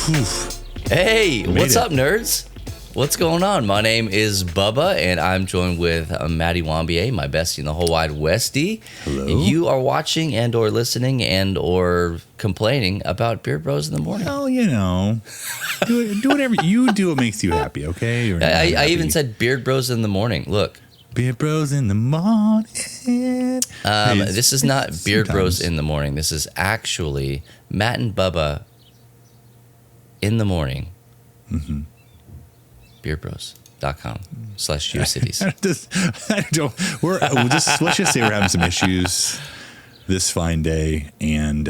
Hey, what's up, nerds? What's going on? My name is Bubba, and I'm joined with Maddie Wambier, my bestie in the whole wide Westie. Hello. And you are watching and or listening and or complaining about Beard Bros in the morning. Well, you know, do whatever you do. What makes you happy, okay? Or I even said Beard Bros in the morning. Look. Beard Bros in the morning. This is not Beard Bros in the morning. This is actually Matt and Bubba in the morning. Mm-hmm. beardbros.com/ucities. Let's just say we're having some issues this fine day, and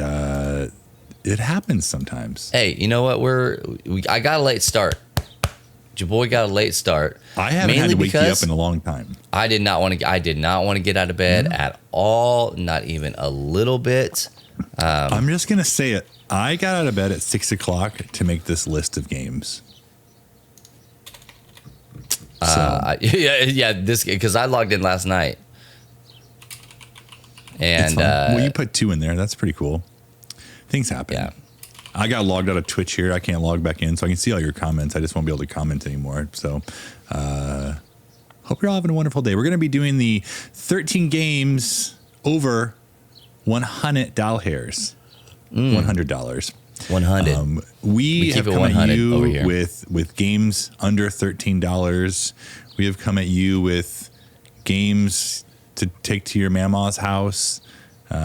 it happens sometimes. Hey, you know what? I got a late start. Your boy got a late start. I haven't had to wake you up in a long time. I did not want to get out of bed at all, not even a little bit. I'm just gonna say it. I got out of bed at 6 o'clock to make this list of games. This because I logged in last night, and well, you put 2 in there. That's pretty cool. Things happen. Yeah. I got logged out of Twitch here. I can't log back in, so I can see all your comments. I just won't be able to comment anymore. So, hope you're all having a wonderful day. We're going to be doing the 13 games over $100. $100. 100. We have keep it come at 100 over you here. with games under $13. We have come at you with games to take to your mama's house.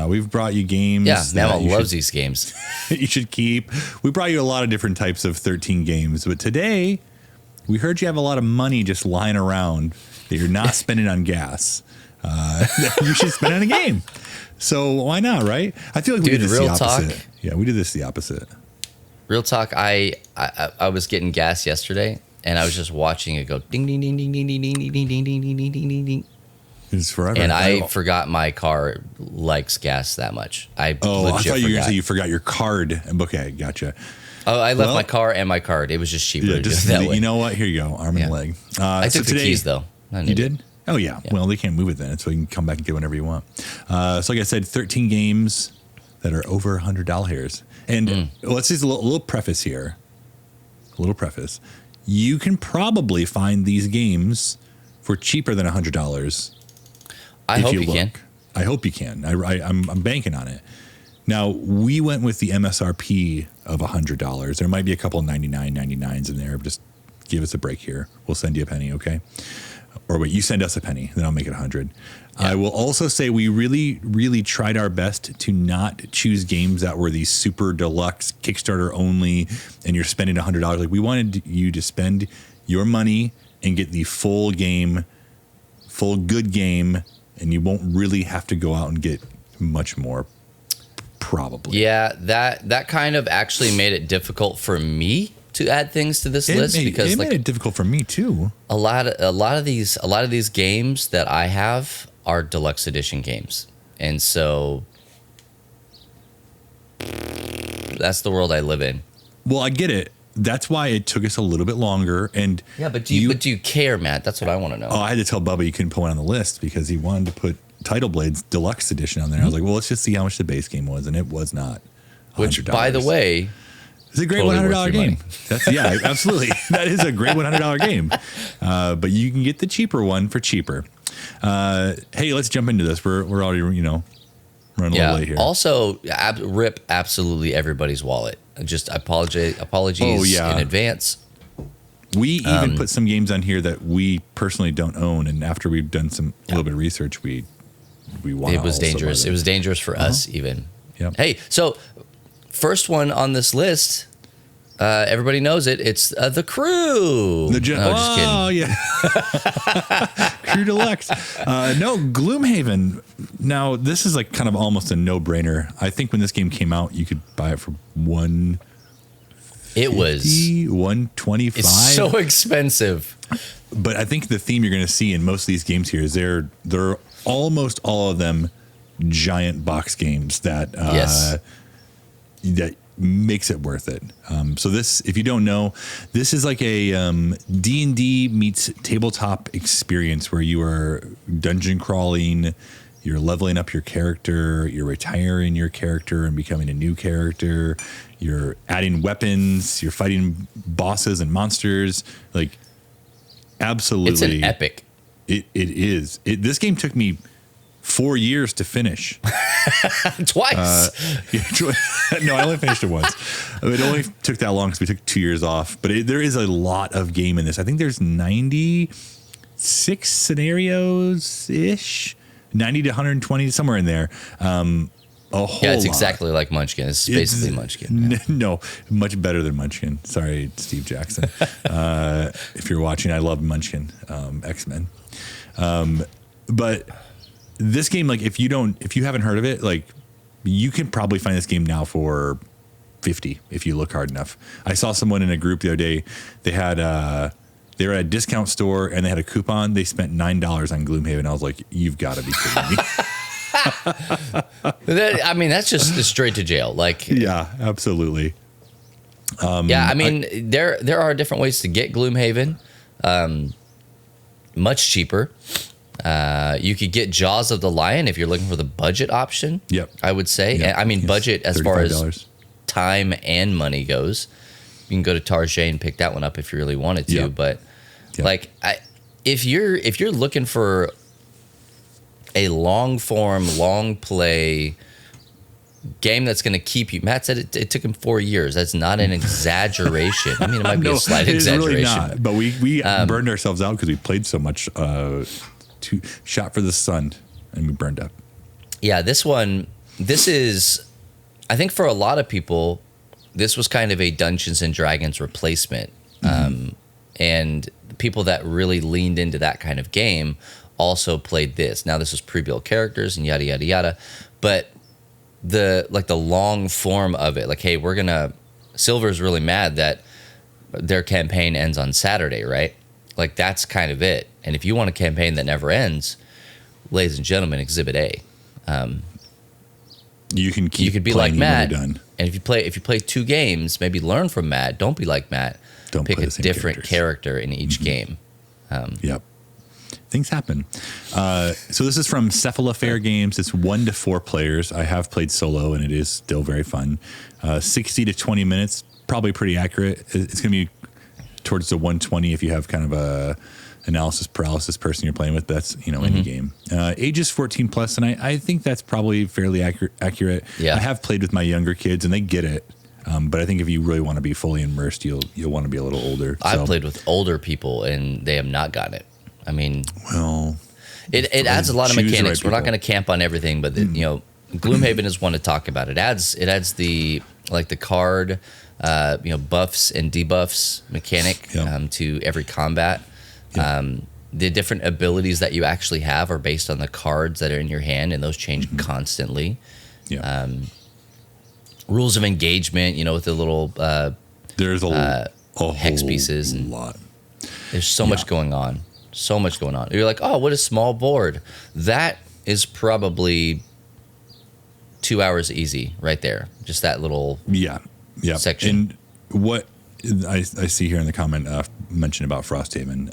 We've brought you games. Yeah, Mama loves these games. You should keep. We brought you a lot of different types of 13 games, but today we heard you have a lot of money just lying around that you're not spending on gas. That you should spend on a game. So why not, right? I feel like we did this the opposite. Talk, yeah, we did this the opposite. Real talk. I was getting gas yesterday, and I was just watching it go ding ding ding ding ding ding ding ding ding ding ding ding ding ding ding. It's forever. And I forgot my car likes gas that much. I thought you were going to say you forgot your card. Okay, gotcha. Oh, I left my car and my card. It was just cheaper. Yeah, just that way. You know what? Here you go. Arm and leg. I took the keys, though. You did? Oh, yeah. Well, they can't move it then, so you can come back and get whenever you want. So like I said, 13 games that are over $100. And let's just a little preface here. A little preface. You can probably find these games for cheaper than $100. I hope you can. I hope you can. I'm banking on it. Now, we went with the MSRP of $100. There might be a couple of 99.99s in there. Just give us a break here. We'll send you a penny, okay? Or wait, you send us a penny, then I'll make it 100. Yeah. I will also say we really, really tried our best to not choose games that were these super deluxe Kickstarter only, and you're spending $100. Like, we wanted you to spend your money and get the full game, full good game, and you won't really have to go out and get much more, probably. Yeah, that kind of actually made it difficult for me to add things to this list because it made it difficult for me too. A lot of these games that I have are deluxe edition games, and so that's the world I live in. Well, I get it. That's why it took us a little bit longer. And yeah, but do you care, Matt? That's what I want to know. Oh, I had to tell Bubba you couldn't put one on the list because he wanted to put Title Blade's Deluxe Edition on there. I was like, well, let's just see how much the base game was, and it was not $100. Which, by the way, it's a great totally $100 game. Yeah, absolutely. That is a great $100 game. But you can get the cheaper one for cheaper. Hey, let's jump into this. We're already, running a little late here. Also, rip absolutely everybody's wallet. Just apologies in advance. We even put some games on here that we personally don't own, and after we've done a little bit of research, we want. It was dangerous. It was dangerous for us even. Yep. Hey, so first one on this list, everybody knows it. It's the Crew. Just kidding. Oh yeah, Crew Deluxe. No, Gloomhaven. Now this is like kind of almost a no-brainer. I think when this game came out, you could buy it for $125. It's so expensive. But I think the theme you're going to see in most of these games here is they're almost all of them giant box games that that makes it worth it. So this, if you don't know, this is like a D&D meets tabletop experience where you are dungeon crawling. You're leveling up your character. You're retiring your character and becoming a new character. You're adding weapons. You're fighting bosses and monsters. Like, absolutely. It's an epic. It is. This game took me 4 years to finish. Twice. No, I only finished it once. It only took that long because we took 2 years off. But there is a lot of game in this. I think there's 96 scenarios-ish. 90 to 120, somewhere in there. A whole Yeah, it's lot. Exactly like Munchkin. It's basically Munchkin. Yeah. No, much better than Munchkin. Sorry, Steve Jackson. If you're watching, I love Munchkin, X-Men. But this game, like, if you haven't heard of it, like, you can probably find this game now for $50 if you look hard enough. I saw someone in a group the other day. They were at a discount store and they had a coupon. They spent $9 on Gloomhaven. I was like, you've got to be kidding me. I mean, that's just straight to jail. Like, Yeah, absolutely. There are different ways to get Gloomhaven, much cheaper. You could get Jaws of the Lion if you're looking for the budget option. Yep. I would say. Yep. I mean, budget as far as $35. time and money goes. You can go to Target and pick that one up if you really wanted to. Yep. But Yep. like, if you're looking for a long form, long play game that's going to keep you. Matt said it took him 4 years. That's not an exaggeration. I mean, it might be a slight exaggeration. Really not, but we burned ourselves out because we played so much. Shot for the sun, and we burned up. Yeah, this is, I think for a lot of people, this was kind of a Dungeons and Dragons replacement. And people that really leaned into that kind of game also played this. Now, this was pre-built characters and yada, yada, yada. But the long form of it, like, hey, Silver's really mad that their campaign ends on Saturday, right? Like, that's kind of it. And if you want a campaign that never ends, ladies and gentlemen, Exhibit A. You could be like Matt, and if you play 2 games, maybe learn from Matt. Don't be like Matt. Don't pick play a the same different character in each game. Yep. Things happen. So this is from Cephalofair Games. It's 1 to 4 players. I have played solo, and it is still very fun. 60 to 20 minutes, probably pretty accurate. It's going to be towards the 120 if you have kind of a analysis paralysis person you're playing with. That's, any game. Ages 14 plus, and I think that's probably fairly accurate. Yeah. I have played with my younger kids, and they get it. But I think if you really want to be fully immersed, you'll want to be a little older. I've played with older people, and they have not gotten it. I mean, well, it adds a lot of mechanics. We're not going to camp on everything, but Gloomhaven is one to talk about. It adds the card, buffs and debuffs mechanic to every combat. Yep. The different abilities that you actually have are based on the cards that are in your hand, and those change constantly. Yeah. Rules of engagement, with the little there's a hex whole pieces and lot. There's so much going on. So much going on. You're like, oh, what a small board. That is probably 2 hours easy right there. Just that little section. And what I see here in the comment mention about Frosthaven.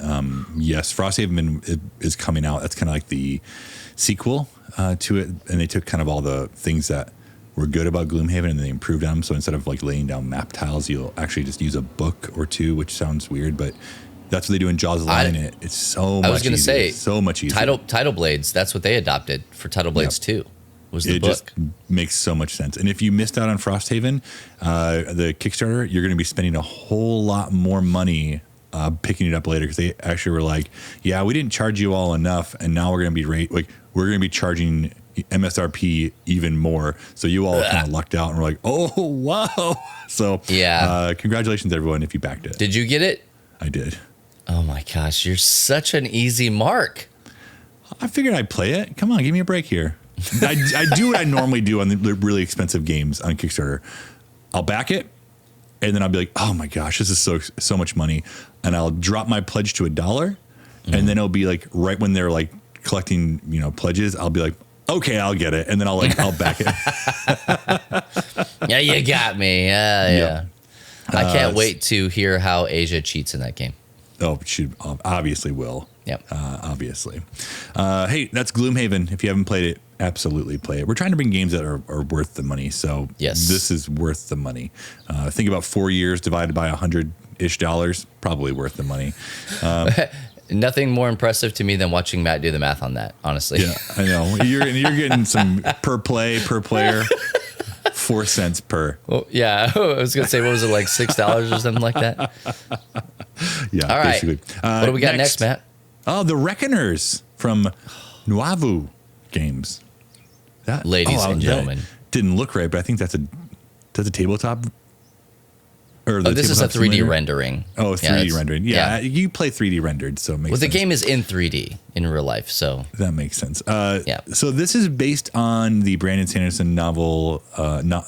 Yes, Frosthaven is coming out. That's kind of like the sequel to it. And they took kind of all the things that were good about Gloomhaven and they improved on them. So instead of like laying down map tiles, you'll actually just use a book or two, which sounds weird, but that's what they do in Jaws of the Lion. It's so much easier. I was going to say, so much easier. Title Blades, that's what they adopted for Title Blades 2, was the book. It just makes so much sense. And if you missed out on Frosthaven, the Kickstarter, you're going to be spending a whole lot more money picking it up later, because they actually were like, yeah, we didn't charge you all enough, and now we're going to be charging MSRP even more. So you all kind of lucked out and were like, oh, wow. So congratulations, everyone, if you backed it. Did you get it? I did. Oh my gosh, you're such an easy mark. I figured I'd play it. Come on, give me a break here. I do what I normally do on the really expensive games on Kickstarter. I'll back it, and then I'll be like, oh my gosh, this is so much money. And I'll drop my pledge to $1, and then it'll be like right when they're like collecting, pledges, I'll be like, okay, I'll get it. And then I'll back it. Yeah, you got me. Yeah. I can't wait to hear how Asia cheats in that game. Oh, she obviously will. Yep. Obviously. Hey, that's Gloomhaven. If you haven't played it, absolutely play it. We're trying to bring games that are worth the money. So yes, this is worth the money. Think about 4 years divided by $100-ish, probably worth the money. Nothing more impressive to me than watching Matt do the math on that, honestly. Yeah, I know. You're getting some per player, 4 cents per. Well, yeah, I was going to say, what was it, like $6 or something like that? Yeah, all right. basically. What do we got next, Matt? Oh, the Reckoners from Nuavu Games. Ladies and gentlemen. Didn't look right, but I think that's a tabletop. Or this is a 3D simulator? rendering. Oh, 3D rendering. Yeah, you play 3D rendered, so it makes sense. The game is in 3D in real life, so. That makes sense. Yeah. So this is based on the Brandon Sanderson novel,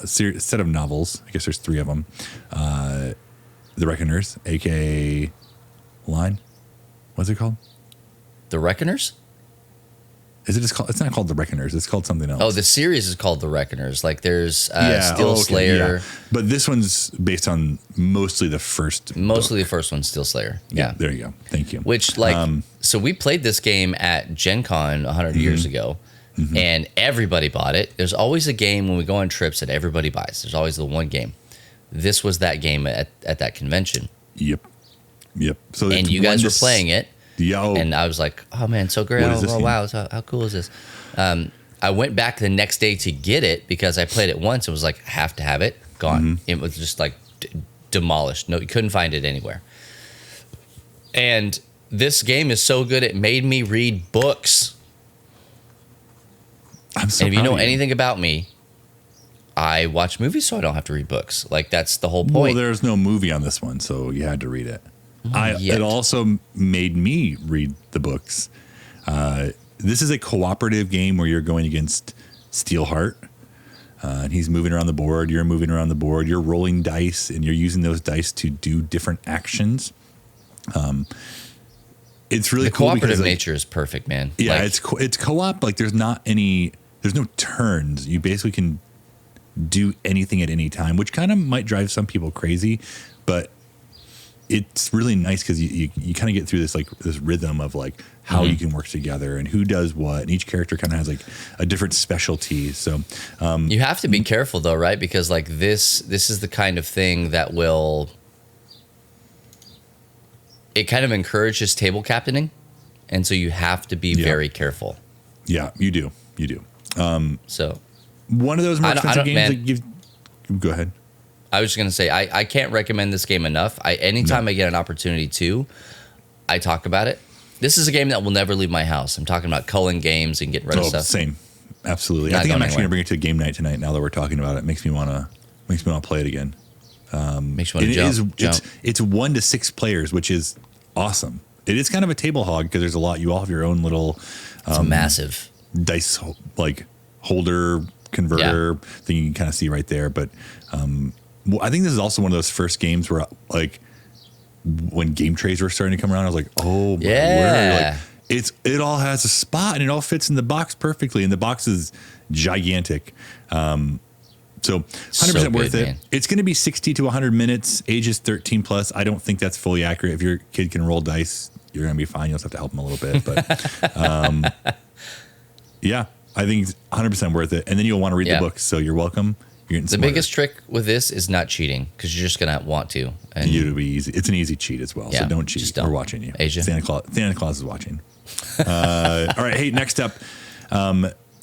set of novels. I guess there's 3 of them. The Reckoners, a.k.a. Line. What's it called? The Reckoners? Is it just called? It's not called The Reckoners. It's called something else. Oh, the series is called The Reckoners. Like there's Steel Slayer. Yeah. But this one's based on mostly the first. Mostly book. the first one, Steel Slayer. Yeah. There you go. Thank you. Which so we played this game at Gen Con 100 years ago, and everybody bought it. There's always a game when we go on trips that everybody buys. There's always the one game. This was that game at that convention. Yep. So and you guys were playing it. Yo. And I was like, oh man, so great. Oh wow, how cool is this? I went back the next day to get it because I played it once. It was like, have to have it. Gone. It was just like demolished. No, you couldn't find it anywhere. And this game is so good, it made me read books. I'm so and if you know proud of anything about me, I watch movies so I don't have to read books. Like that's the whole point. Well, there's no movie on this one, so you had to read it. It also made me read the books. This is a cooperative game where you're going against Steelheart. And he's moving around the board. You're moving around the board. You're rolling dice, and you're using those dice to do different actions. It's really cool. The cooperative because, nature is perfect, man. Yeah, it's co-op. Like there's no turns. You basically can do anything at any time, which kind of might drive some people crazy, but it's really nice because you kind of get through this rhythm of like how you can work together and who does what, and each character kind of has like a different specialty. So you have to be careful though, right? Because like this is the kind of thing that it kind of encourages table captaining, and so you have to be very careful. Yeah, you do. So one of those more expensive games. Go ahead. I was just going to say, I can't recommend this game enough. Anytime I get an opportunity to, I talk about it. This is a game that will never leave my house. I'm talking about culling games and getting rid of stuff. Same. Absolutely. I think I'm actually going to bring it to a game night tonight now that we're talking about it. Makes me want to play it again. Makes you want to jump. It's 1 to 6 players, which is awesome. It is kind of a table hog because there's a lot. You all have your own little it's massive dice like holder converter thing you can kind of see right there. But I think this is also one of those first games where like when game trays were starting to come around, I was like, oh my word. Like, it all has a spot and it all fits in the box perfectly. And the box is gigantic. So 100% worth it. Man. It's going to be 60 to 100 minutes, ages 13 plus. I don't think that's fully accurate. If your kid can roll dice, you're going to be fine. You'll just have to help them a little bit. But yeah, I think it's 100% worth it. And then you'll want to read the book. So you're welcome. You're getting smarter. Biggest trick with this is not cheating because you're just going to want to. And it'll be easy. It's an easy cheat as well. So don't cheat. We're watching you. Asia. Santa Claus is watching. All right. Hey, next up.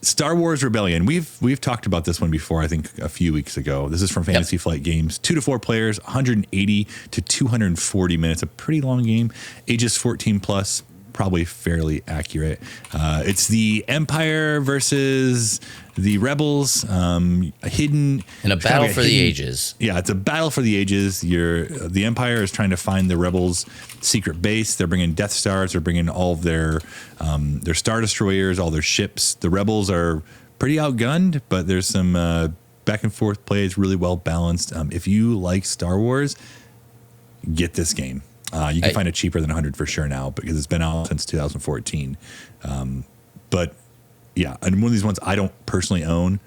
Star Wars Rebellion. We've talked about this one before, I think a few weeks ago. This is from Fantasy Flight Games. 2 to 4 players, 180 to 240 minutes. A pretty long game. Ages 14 plus, probably fairly accurate. It's the Empire versus the Rebels. Hidden in a battle for the ages. Yeah, it's a battle for the ages. The Empire is trying to find the Rebels' secret base. They're bringing Death Stars. They're bringing all of their Star Destroyers, all their ships. The Rebels are pretty outgunned, but there's some back and forth play. It's really well balanced. If you like Star Wars, get this game. You can find it cheaper than 100 for sure now because it's been out since 2014. But yeah, and one of these ones I don't personally own,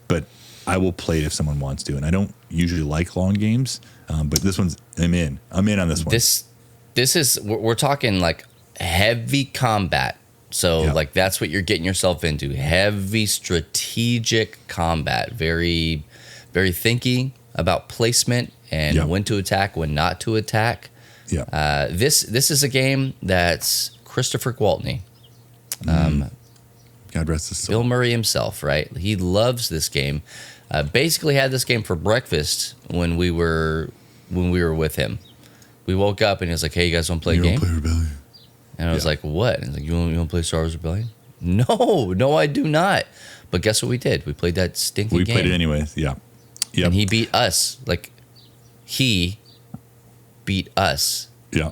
but I will play it if someone wants to. And I don't usually like long games, but this one's I'm in on this one. This is we're talking like heavy combat So Yeah. like that's what you're getting yourself into. Heavy strategic combat. Very, very thinky about placement and Yeah. when to attack, when not to attack. Yeah. This is a game that's Christopher Gwaltney, God rest his soul. Bill Murray himself, right? He loves this game. Basically had this game for breakfast when we were with him. We woke up and he was like, "Hey, you guys want to play a game?" Play Rebellion. And I was like, "What?" And he's like, "You want to play Star Wars Rebellion?" No, I do not. But guess what we did? We played that stinky game. We played it anyways. Yeah. Yep. And he beat us. Like, he beat us. Yeah.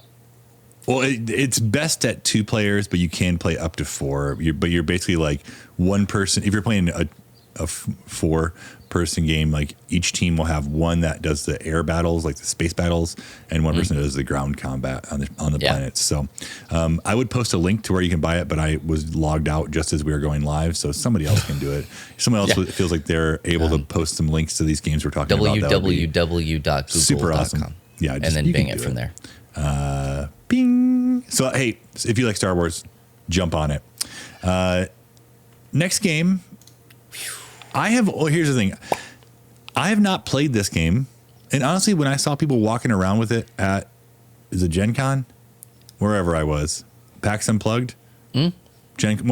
Well, it's best at 2 players, but you can play up to 4. But you're basically like one person. If you're playing a 4-person game, like each team will have one that does the air battles, like the space battles, and one person does the ground combat on the planets. So I would post a link to where you can buy it, but I was logged out just as we were going live, so somebody else can do it. Someone else feels like they're able to post some links to these games we're talking about. www.google.com. Super awesome. Yeah, and then bing it from there. Bing. So, hey, if you like Star Wars, jump on it. Next game, here's the thing. I have not played this game. And honestly, when I saw people walking around with it at, is it Gen Con? Wherever I was. PAX Unplugged? One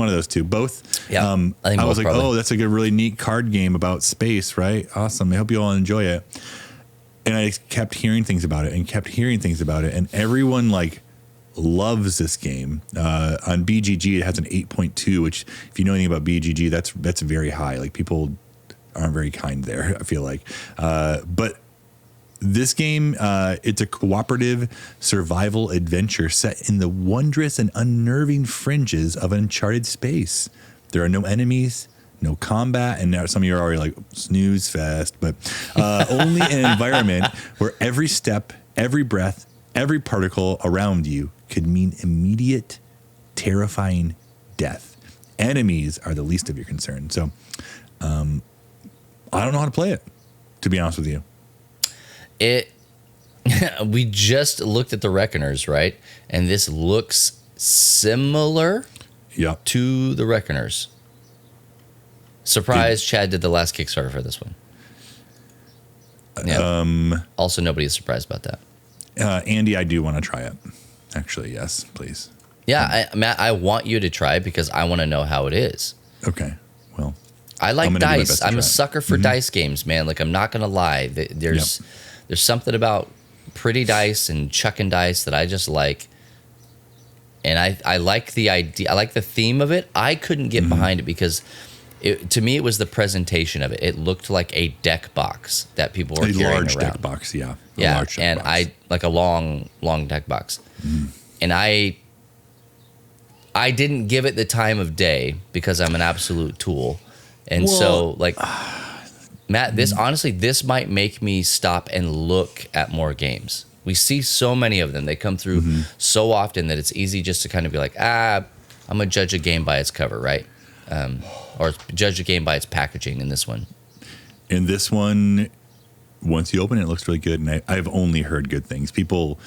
of those two. Both. Yeah. I was like, probably. oh, that's like a really neat card game about space, right? Awesome. I hope you all enjoy it. And I kept hearing things about it. And everyone like loves this game. On BGG, it has an 8.2, which if you know anything about BGG, that's very high. Like people aren't very kind there, I feel like. But this game, it's a cooperative survival adventure set in the wondrous and unnerving fringes of uncharted space. There are no enemies, no combat, and now some of you are already like snooze fest, but only an environment where every step, every breath, every particle around you could mean immediate, terrifying death. Enemies are the least of your concern. So I don't know how to play it, to be honest with you. We just looked at the Reckoners, right? And this looks similar to the Reckoners. Surprise, Chad did the last Kickstarter for this one. Yeah. Also, nobody is surprised about that. Andy, I do want to try it. Actually, yes, please. Yeah, Matt, I want you to try it because I want to know how it is. Okay, well. I like dice. I'm a sucker for dice games, man. Like, I'm not going to lie. There's something about pretty dice and chucking dice that I just like. And I like the idea. I like the theme of it. I couldn't get behind it because to me, it was the presentation of it. It looked like a deck box that people were carrying around. A large deck box, yeah. Yeah, and I like a long deck box. And I didn't give it the time of day because I'm an absolute tool. And so, like, Matt, this might make me stop and look at more games. We see so many of them. They come through so often that it's easy just to kind of be like, I'm going to judge a game by its cover, right? Or judge a game by its packaging in this one. In this one, once you open it, it looks really good. And I've only heard good things. People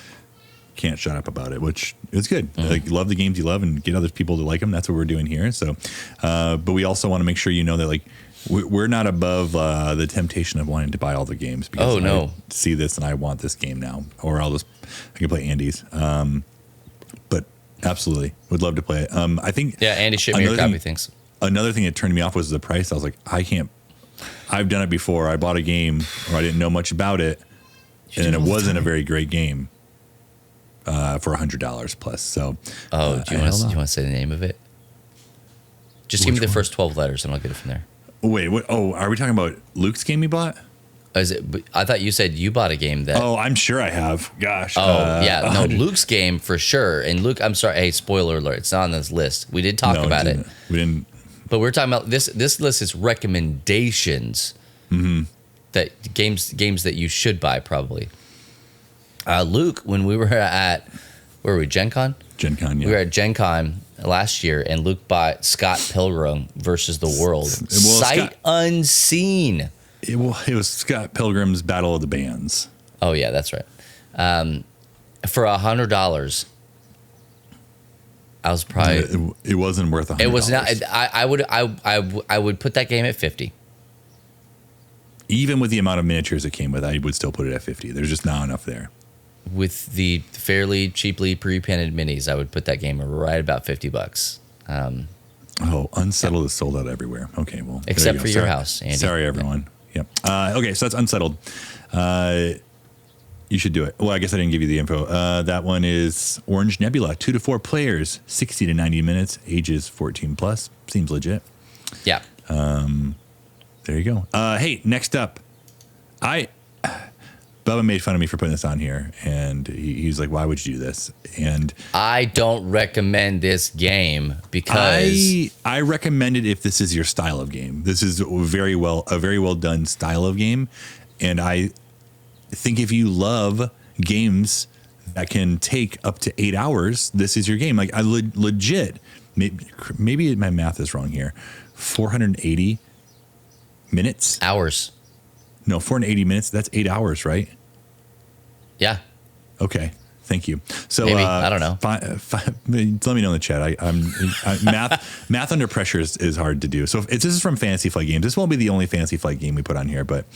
can't shut up about it, which is good. Like, love the games you love and get other people to like them. That's what we're doing here. So, but we also want to make sure you know that, like, we're not above the temptation of wanting to buy all the games. Because I see this and I want this game now, or I can play Andy's. But absolutely, would love to play it. I think. Yeah, Andy shipped me your copy. Thanks. Another thing that turned me off was the price. I was like, I can't. I've done it before. I bought a game or I didn't know much about it, and it wasn't a very great game. For $100 plus. So, do you want to say the name of it? Just give me the first 12 letters, and I'll get it from there. Wait, what? Oh, are we talking about Luke's game you bought? Is it? I thought you said you bought a game that. Oh, I'm sure I have. Gosh. Luke's game for sure. And Luke, I'm sorry. Hey, spoiler alert! It's not on this list. We did talk about it. We didn't. But we're talking about this. This list is recommendations. That games that you should buy probably. Luke, when we were at, where were we, Gen Con? Gen Con, yeah. We were at Gen Con last year, and Luke bought Scott Pilgrim versus the World. Sight unseen. It was Scott Pilgrim's Battle of the Bands. Oh, yeah, that's right. For $100, I was probably. It wasn't worth $100. It was not. I would put that game at 50. Even with the amount of miniatures it came with, I would still put it at 50. There's just not enough there. With the fairly cheaply pre-painted minis, I would put that game right about $50. Unsettled is sold out everywhere. Okay, well, except for your house, Andy. Sorry, everyone. Yep. Okay, so that's Unsettled. You should do it. Well, I guess I didn't give you the info. That one is Orange Nebula, 2 to 4 players, 60 to 90 minutes, ages 14 plus. Seems legit. Yeah. There you go. Hey, next up, Bubba made fun of me for putting this on here, and he's like, "Why would you do this?" And I don't recommend this game because I recommend it if this is your style of game. This is a very well done style of game, and I think if you love games that can take up to 8 hours, this is your game. Like I legit, maybe my math is wrong here. 480 minutes? Hours. No, 480 minutes. That's 8 hours, right? Yeah. Okay. Thank you. So maybe. I don't know. Let me know in the chat. Math under pressure is hard to do. So this is from Fantasy Flight Games. This won't be the only Fantasy Flight game we put on here, but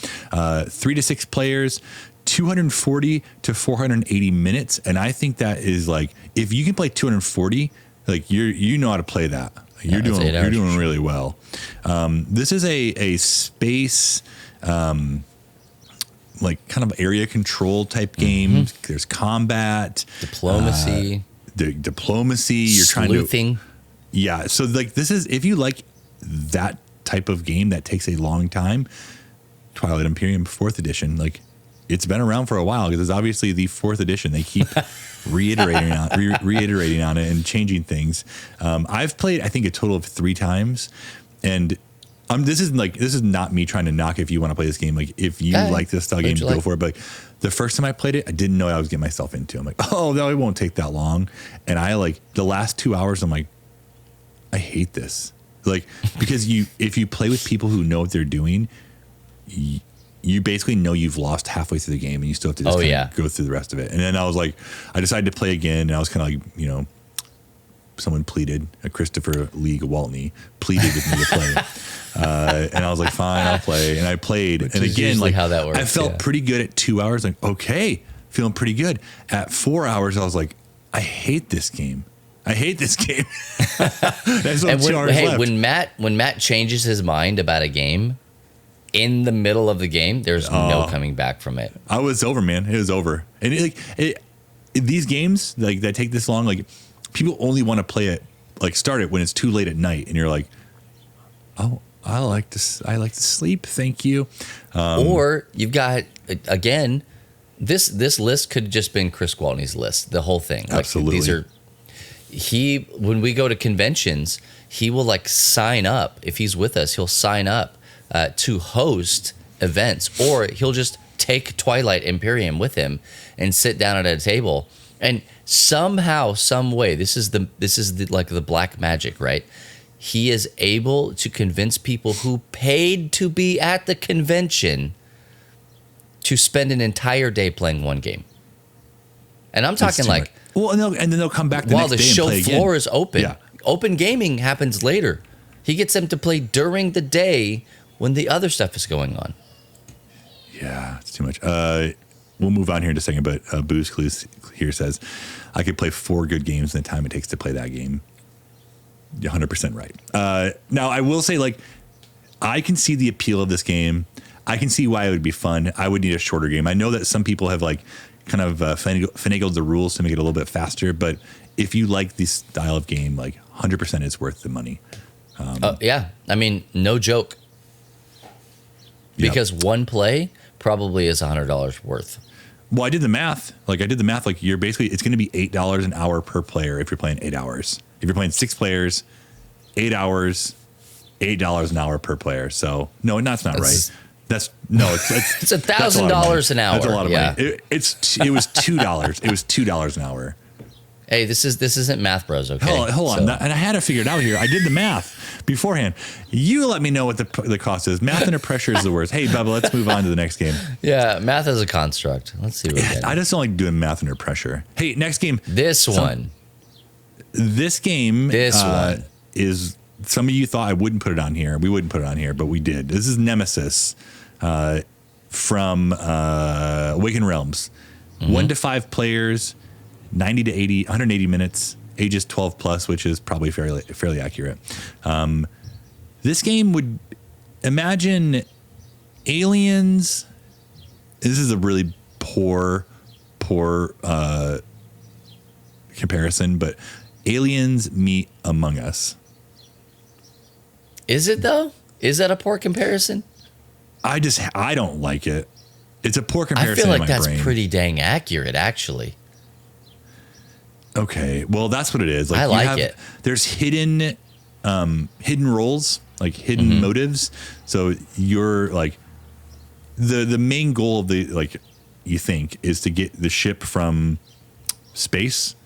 3 to 6 players, 240 to 480 minutes, and I think that is like if you can play 240, like you know how to play that. You're doing really well. This is a space. Like kind of area control type game. Mm-hmm. There's combat, diplomacy, diplomacy. You're sleuthing. Trying to, yeah. So like this is if you like that type of game that takes a long time. Twilight Imperium 4th edition, like it's been around for a while because it's obviously the 4th edition. They keep reiterating on it and changing things. I've played I think a total of 3 times, and. This is not me trying to knock if you want to play this game. Like if you like this style game, go for it. But the first time I played it, I didn't know what I was getting myself into. I'm like, oh no, it won't take that long. And I like the last 2 hours, I'm like, I hate this. Like because if you play with people who know what they're doing, you basically know you've lost halfway through the game, and you still have to just go through the rest of it. And then I was like, I decided to play again, and I was kind of like, someone pleaded, Christopher Lee Waltney pleaded with me to play. And I was like, fine, I'll play. And I played. Which and is again, like how that works, I felt pretty good at 2 hours. Like, okay, feeling pretty good. At 4 hours, I was like, I hate this game. That's and when Matt changes his mind about a game in the middle of the game, there's no coming back from it. I was over, man. It was over. And these games like that take this long, like people only want to play it, like start it when it's too late at night, and you're like, oh, I like to sleep, thank you. Or you've got again, this list could have just been Chris Gwaltney's list, the whole thing. Like, absolutely. When we go to conventions, he will like sign up. If he's with us, he'll sign up to host events, or he'll just take Twilight Imperium with him and sit down at a table. And somehow, some way, this is like the black magic, right? He is able to convince people who paid to be at the convention to spend an entire day playing one game. And I'm talking like, well, and then they'll come back while the next day show and play floor again. is open. Yeah. Open gaming happens later. He gets them to play during the day when the other stuff is going on. Yeah, it's too much. We'll move on here in a second, but Booze Clues here says, I could play 4 good games in the time it takes to play that game. You're 100% right. Now, I will say, like, I can see the appeal of this game. I can see why it would be fun. I would need a shorter game. I know that some people have, like, kind of finagled the rules to make it a little bit faster, but if you like this style of game, like, 100% it's worth the money. Yeah. I mean, no joke. Because one play probably is $100 worth. Well, I did the math. Like you're basically, it's going to be $8 an hour per player if you're playing 8 hours. If you're playing 6 players, 8 hours, $8 an hour per player. So no, that's not right. It's $1,000 an hour. That's a lot of money. It was $2. It was $2 an hour. Hey, this isn't Math Bros, okay? Hold on. And I had to figure it out here. I did the math beforehand. You let me know what the cost is. Math under pressure is the worst. Hey, Bubba, let's move on to the next game. Yeah, math is a construct. Let's see what we get. I just don't like doing math under pressure. Hey, next game. This one. this game one is, some of you thought I wouldn't put it on here. We wouldn't put it on here, but we did. This is Nemesis from Awakened Realms. 1 to 5 players, 90 to 80, 180 minutes, ages 12 plus, which is probably fairly accurate. This game would, imagine Aliens. This is a really poor comparison, but Aliens meet Among Us. Is it though? Is that a poor comparison? I don't like it. It's a poor comparison. I feel like in my that's brain. pretty dang accurate, actually. Okay, well that's what it is. Like, I like it. There's hidden roles, like hidden motives. So you're like the main goal of the, like, you think, is to get the ship from space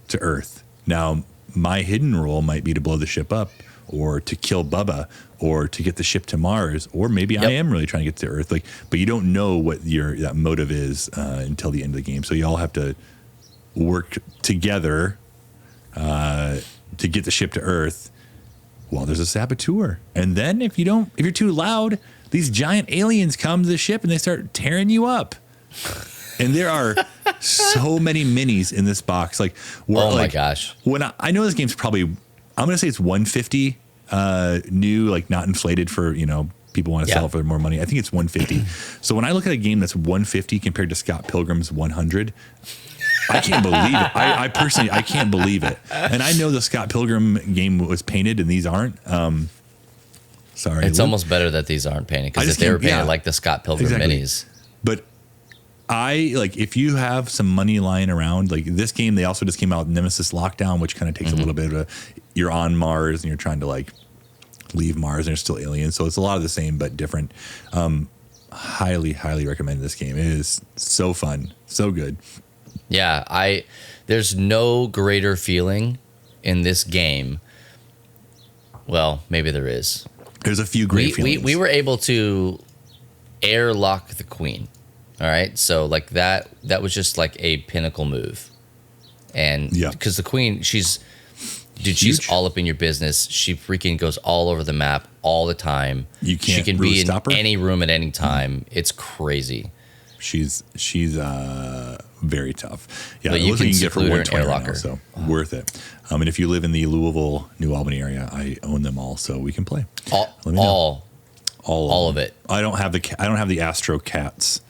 to Earth. Now, my hidden role might be to blow the ship up, or to kill Bubba, or to get the ship to Mars, or maybe I am really trying to get to Earth. Like, but you don't know what that motive is until the end of the game. So you all have to work together to get the ship to Earth. Well, there's a saboteur, and then if you're too loud, these giant aliens come to the ship and they start tearing you up. And there are so many minis in this box. Like, my gosh! When I know this game's probably, I'm gonna say it's 150 new, like not inflated for, people want to sell it for more money. I think it's 150. So when I look at a game that's 150 compared to Scott Pilgrim's 100, I can't believe it. I personally, I can't believe it. And I know the Scott Pilgrim game was painted and these aren't. Sorry. It's almost better that these aren't painted, because if they were painted like the Scott Pilgrim minis. But if you have some money lying around, like this game, they also just came out with Nemesis Lockdown, which kind of takes a little bit of you're on Mars and you're trying to like leave Mars and there's still aliens. So it's a lot of the same, but different. Highly, highly recommend this game. It is so fun. So good. Yeah. There's no greater feeling in this game. Well, maybe there is. There's a few great feelings. We were able to airlock the queen. All right. So like that was just like a pinnacle move. And because the queen, she's all up in your business. She freaking goes all over the map all the time. You can't. She can really be in stop her. Any room at any time. It's crazy. She's very tough. Yeah, but you can get for seclude her and 120 airlock right now, her. so worth it. And if you live in the Louisville, New Albany area, I own them all, so we can play. All of it. I don't have the Astro Cats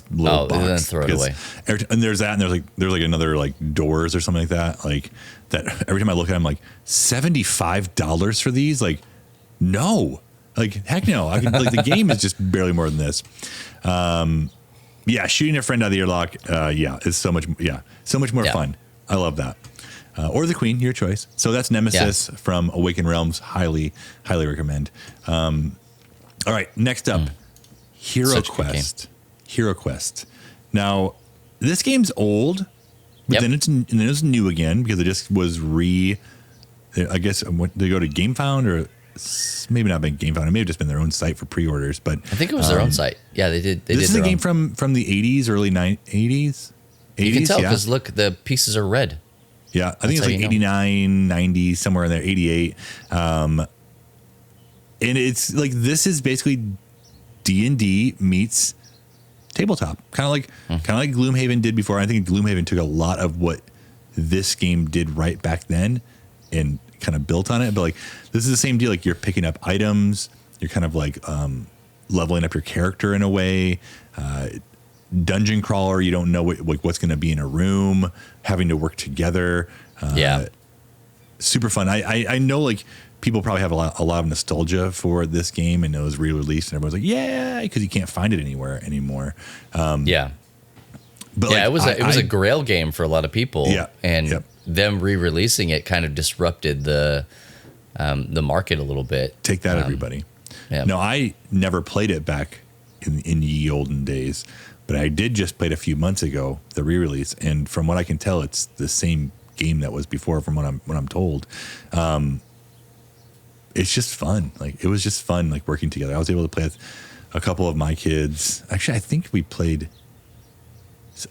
little box. Then throw it away. And there's that, and there's like another like doors or something like that. Like that. Every time I look at it, I'm like, $75 for these? Like, no. Like, heck no. I can, like, the game is just barely more than this. Yeah, shooting a friend out of the airlock, is so much more fun. I love that. Or the Queen, your choice. So that's Nemesis from Awakened Realms. Highly, highly recommend. All right, next up, Hero Quest. Hero Quest. Now, this game's old, but then it's new again because it just was I guess they go to GameFound, or maybe not been GameFound. It may have just been their own site for pre-orders, but I think it was their own site. Yeah, they did. This is a game from the 80s, early 80s. You can tell because look, the pieces are red. Yeah, I think it's like 89, 90, somewhere in there, 88. And it's like, this is basically D&D meets tabletop, kind of like Gloomhaven did before. I think Gloomhaven took a lot of what this game did right back then and kind of built on it. But like, this is the same deal. Like, you're picking up items, you're kind of like leveling up your character in a way. Dungeon crawler, you don't know what's going to be in a room, having to work together. Super fun. I know, like, people probably have a lot of nostalgia for this game, and it was re-released, and everyone's like, yeah, because you can't find it anywhere anymore. But it was a grail game for a lot of people. Them re-releasing it kind of disrupted the market a little bit. Take that, everybody. No, I never played it back in ye olden days, but I did just play it a few months ago, the re-release, and from what I can tell, it's the same game that was before, from what I'm told. It's just fun. Like, it was just fun, like, working together. I was able to play with a couple of my kids. Actually, I think we played.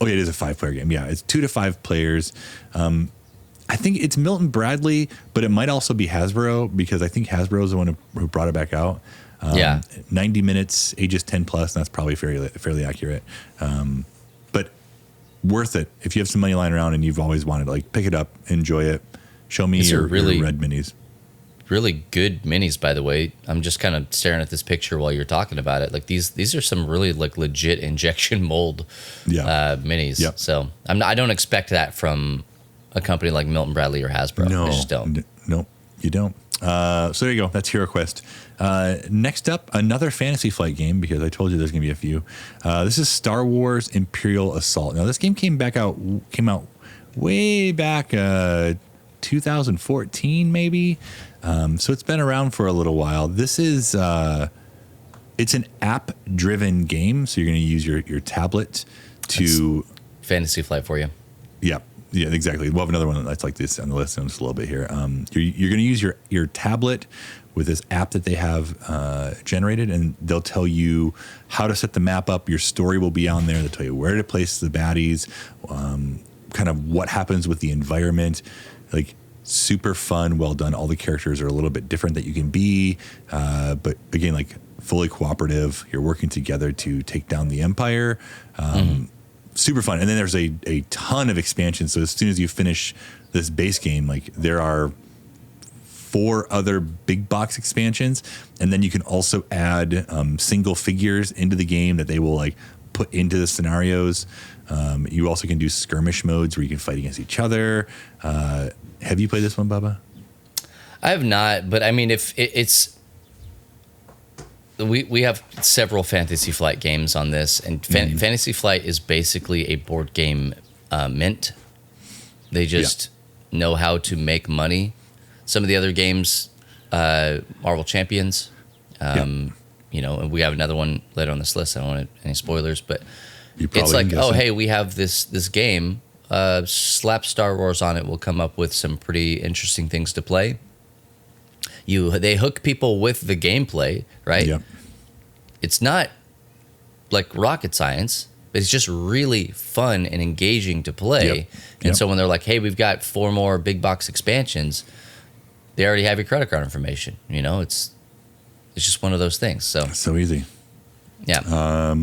Oh yeah, it is a 5-player game. Yeah, it's 2 to 5 players. I I think it's Milton Bradley, but it might also be Hasbro, because I think Hasbro is the one who brought it back out. 90 minutes, ages 10 plus, and that's probably fairly accurate. But worth it. If you have some money lying around and you've always wanted to like pick it up, enjoy it. Show me your red minis. Really good minis, by the way. I'm just kind of staring at this picture while you're talking about it. Like these are some really like legit injection mold minis. Yep. So I don't expect that from a company like Milton Bradley or Hasbro. No, I just don't. No, you don't. So there you go. That's Hero Quest. Next up, another Fantasy Flight game, because I told you there's going to be a few. This is Star Wars Imperial Assault. Now this game came out way back 2014 maybe. So it's been around for a little while. This is it's an app-driven game, so you're going to use your tablet to Fantasy Flight for you. Yeah, exactly. We'll have another one that's like this on the list in just a little bit here. You're going to use your tablet with this app that they have generated, and they'll tell you how to set the map up. Your story will be on there. They'll tell you where to place the baddies, kind of what happens with the environment. Like, super fun, well done. All the characters are a little bit different that you can be, but again, like fully cooperative. You're working together to take down the Empire. Super fun. And then there's a ton of expansions. So as soon as you finish this base game, like there are 4 other big box expansions, and then you can also add single figures into the game that they will like put into the scenarios. You also can do skirmish modes where you can fight against each other. Have you played this one, Bubba? I have not, but I mean, if it's we have several Fantasy Flight games on this, and Fantasy Flight is basically a board game mint. They just know how to make money. Some of the other games, Marvel Champions, and we have another one later on this list. I don't want any spoilers, but it's like, hey, we have this game. Slap Star Wars on it, will come up with some pretty interesting things to play. They hook people with the gameplay, right? Yep. It's not like rocket science, but it's just really fun and engaging to play. Yep. And so when they're like, hey, we've got 4 more big box expansions, they already have your credit card information. It's just one of those things. So easy. Yeah.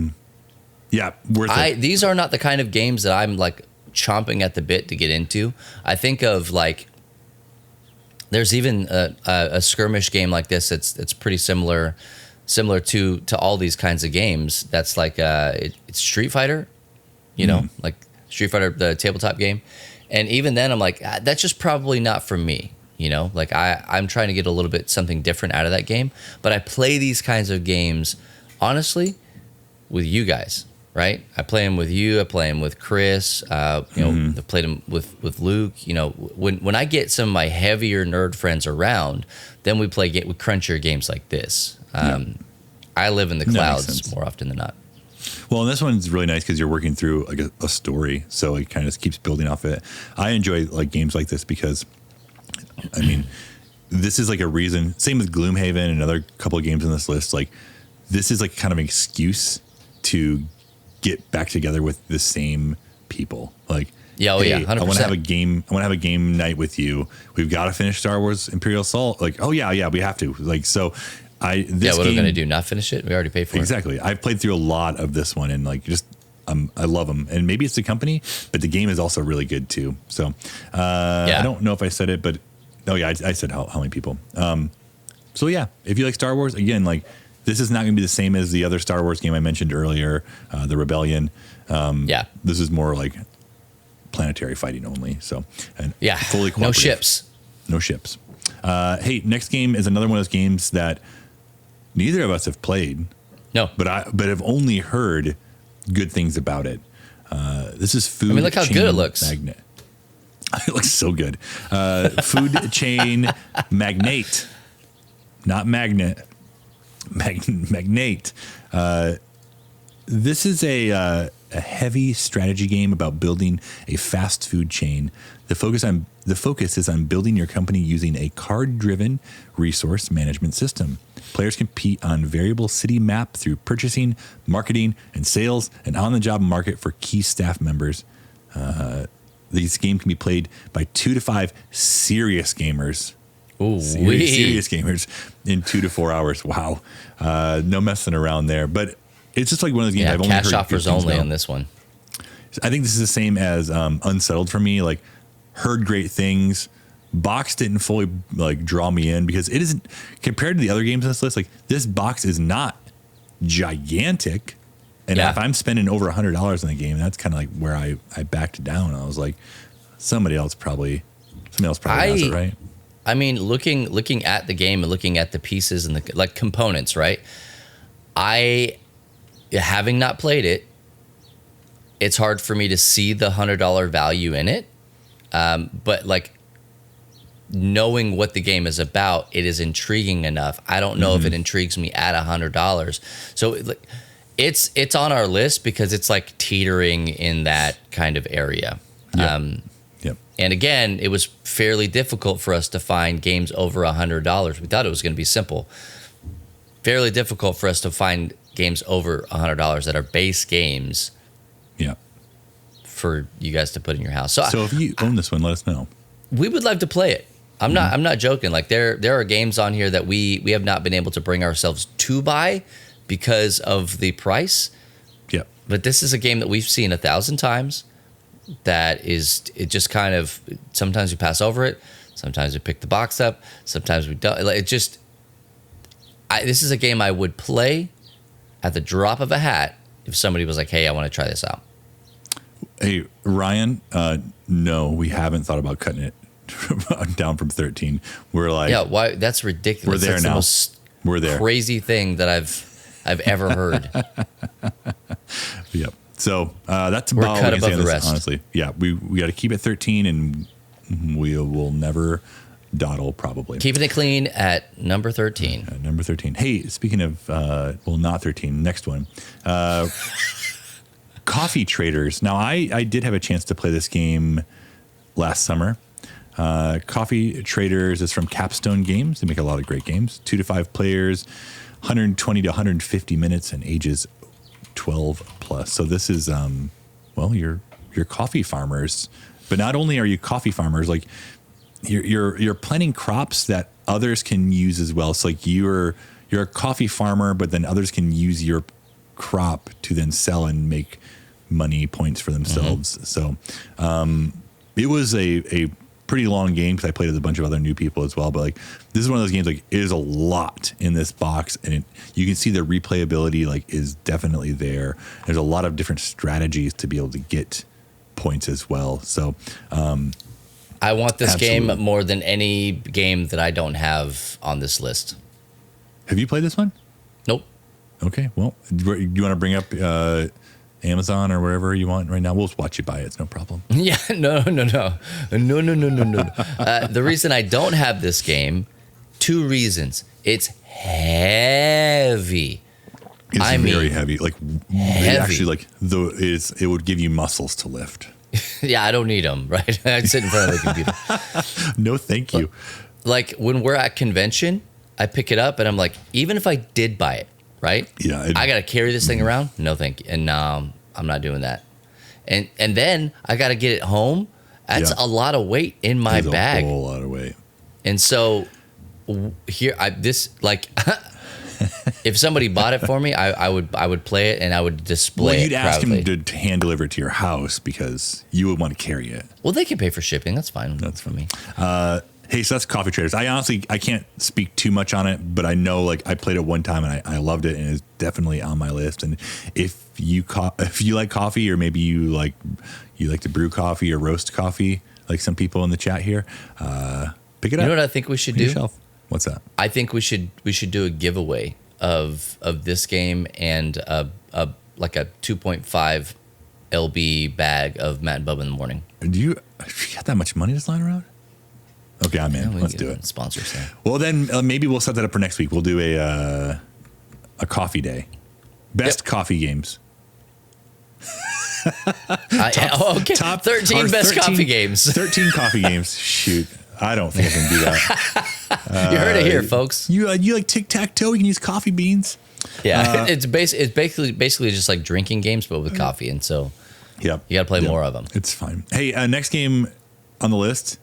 Worth it. These are not the kind of games that I'm like chomping at the bit to get into. I think of like, there's even a skirmish game like this. It's pretty similar to all these kinds of games. That's like it's Street Fighter, like Street Fighter, the tabletop game. And even then, I'm like, that's just probably not for me. Like I'm trying to get a little bit something different out of that game. But I play these kinds of games, honestly, with you guys. Right, I play them with you. I play them with Chris. I played them with Luke. When I get some of my heavier nerd friends around, then we crunchier games like this. I live in the clouds more often than not. Well, and this one's really nice because you're working through like a story, so it kind of just keeps building off it. I enjoy like games like this because, I mean, this is like a reason. Same with Gloomhaven and another couple of games on this list. Like, this is like kind of an excuse to get back together with the same people. Like, hey, 100%. I want to have a game. I want to have a game night with you. We've got to finish Star Wars Imperial Assault. Like, we have to. Like, so what are we going to do? Not finish it? We already paid for it. Exactly. I've played through a lot of this one, and like, just I love them. And maybe it's the company, but the game is also really good too. So I don't know if I said it, but I said how many people. So yeah, if you like Star Wars, again, like, this is not going to be the same as the other Star Wars game I mentioned earlier, the Rebellion. This is more like planetary fighting only. So, fully cooperative. No ships. Hey, next game is another one of those games that neither of us have played. No, but have only heard good things about it. This is Food. I mean, look how good it looks. Magnate. It looks so good. Food Chain Magnate, not magnet. Magnate. This is a heavy strategy game about building a fast food chain. The focus is on building your company using a card-driven resource management system. Players compete on variable city map through purchasing, marketing, and sales, and on-the-job market for key staff members. This game can be played by 2 to 5 serious gamers. Ooh, serious gamers in 2 to 4 hours. Wow. No messing around there. But it's just like one of those games I've only heard cash offers only about. on this one. I think this is the same as Unsettled for me. Like, heard great things. Box didn't fully like draw me in because it isn't, compared to the other games on this list, like this box is not gigantic. And if I'm spending over $100 in the game, that's kind of like where I backed down. I was like, somebody else probably has it, right? I mean, looking at the game and looking at the pieces and the like components, right? Having not played it, it's hard for me to see the $100 value in it. But like knowing what the game is about, it is intriguing enough. I don't know if it intrigues me at $100. So like, it's on our list because it's like teetering in that kind of area. Yep. And again, it was fairly difficult for us to find games over $100. We thought it was going to be simple. Fairly difficult for us to find games over $100 that are base games. Yeah. For you guys to put in your house. So if you own this one, let us know. We would love to play it. I'm not joking. Like there are games on here that we have not been able to bring ourselves to buy because of the price. Yep. But this is a game that we've seen 1,000 times. It just kind of, sometimes we pass over it, sometimes we pick the box up, sometimes we don't. This is a game I would play at the drop of a hat if somebody was like, hey, I want to try this out. Hey, Ryan, no, we haven't thought about cutting it down from 13. We're like, yeah, why? That's ridiculous. We're there that's now. The most we're there. Crazy thing that I've ever heard. Yep. So that's about cut what we can say above on the this, rest. honestly. Yeah, we got to keep it 13, and we will never dawdle, probably. Keeping it clean at number 13. Number 13. Hey, speaking of, not 13, next one. Coffee Traders. Now, I did have a chance to play this game last summer. Coffee Traders is from Capstone Games. They make a lot of great games. 2 to 5 players, 120 to 150 minutes, and ages 12 plus. So this is, your coffee farmers. But not only are you coffee farmers, like you're planting crops that others can use as well. So like you're a coffee farmer, but then others can use your crop to then sell and make money points for themselves. So it was a pretty long game because I played with a bunch of other new people as well. But like this is one of those games, like it is a lot in this box, and you can see the replayability like is definitely there. There's a lot of different strategies to be able to get points as well. So I want this absolutely. game more than any game that I don't have on this list. Have you played this one? Nope. Okay. Well, do you want to bring up Amazon or wherever you want right now? We'll watch you buy it. It's no problem. Yeah, no. The reason I don't have this game, 2 reasons. It's heavy. It's very heavy. Like heavy. It actually, like it would give you muscles to lift. Yeah, I don't need them. Right? I sit in front of the computer. No, thank you. Like when we're at convention, I pick it up and I'm like, even if I did buy it, right? Yeah, I got to carry this thing around. No, thank you. And no, I'm not doing that. And then I got to get it home. That's a lot of weight in my bag. A whole lot of weight. And so here, if somebody bought it for me, I would play it and I would display it. Well, you'd ask proudly. him to hand deliver it to your house because you would want to carry it. Well, they can pay for shipping. That's fine. That's for me. Hey, so that's Coffee Traders. I can't speak too much on it, but I know like I played it one time and I loved it, and it's definitely on my list. And if you like coffee, or maybe you like to brew coffee or roast coffee, like some people in the chat here, pick it up. You know what I think we should do? What's that? I think we should do a giveaway of this game and a 2.5 LB bag of Matt and Bubba in the morning. Do you got that much money just lying around? Okay, I'm in. Let's do it. Sponsors there. Well, then maybe we'll set that up for next week. We'll do a coffee day. Best coffee games. Okay. Top 13 best coffee games. 13 coffee games. Shoot. I don't think I can do that. You heard it here, folks. You like tic-tac-toe? You can use coffee beans. Yeah, it's basically just like drinking games, but with coffee. And so Yep. You got to play more of them. It's fine. Hey, next game on the list.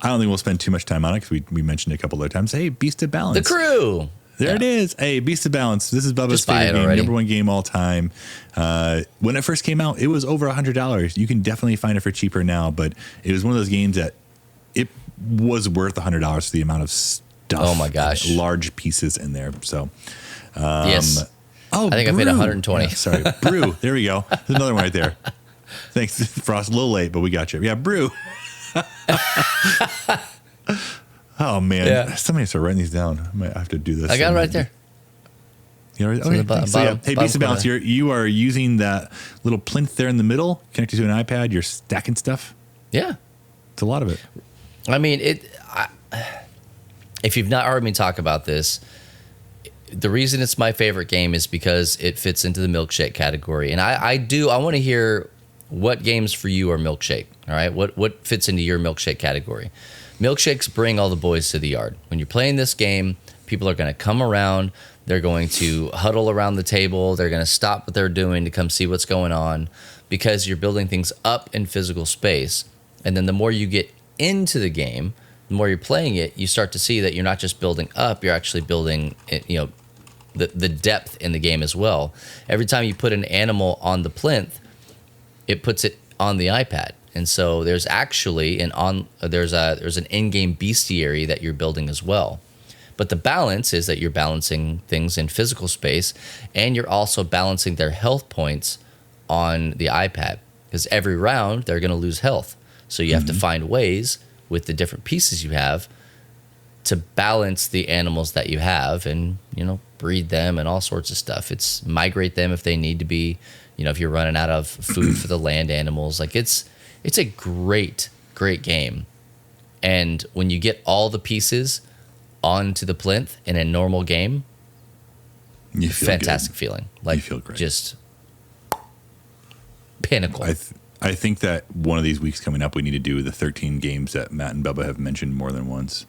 I don't think we'll spend too much time on it because we mentioned it a couple other times. Hey, Beast of Balance. The Crew. There it is. Hey, Beast of Balance. This is Bubba's favorite game, already. number one game all time. When it first came out, it was over $100. You can definitely find it for cheaper now, but it was one of those games that it was worth $100 for the amount of stuff. Oh my gosh. Large pieces in there. So, Yes. oh, I think Brew. I paid 120. Yeah, sorry, Brew. There we go. There's another one right there. Thanks, Frost. A little late, but we got you. Yeah, Brew. Oh man, Yeah. somebody has to write these down. I might have to do this. I got it right there. You know, in okay, the thanks. bottom- Hey, bottom Beast of Balance, corner. you are using that little plinth there in the middle, connected to an iPad. You're stacking stuff. Yeah. It's a lot of it. I mean, if you've not heard me talk about this, the reason it's my favorite game is because it fits into the milkshake category. And I want to hear what games for you are milkshake. All right. What fits into your milkshake category? Milkshakes bring all the boys to the yard. When you're playing this game, people are going to come around. They're going to huddle around the table. They're going to stop what they're doing to come see what's going on because you're building things up in physical space. And then the more you get into the game, the more you're playing it, you start to see that you're not just building up, you're actually building, the depth in the game as well. Every time you put an animal on the plinth, it puts it on the iPad. And so there's actually there's an in-game bestiary that you're building as well. But the balance is that you're balancing things in physical space, and you're also balancing their health points on the iPad. Because every round, they're going to lose health. So you have to find ways with the different pieces you have to balance the animals that you have and, breed them and all sorts of stuff. It's migrate them if they need to be, if you're running out of food for the land animals. Like it's a great, great game. And when you get all the pieces onto the plinth in a normal game, You feel fantastic good. feeling. Like You feel great. Just pinnacle. I think that one of these weeks coming up, we need to do the 13 games that Matt and Bubba have mentioned more than once.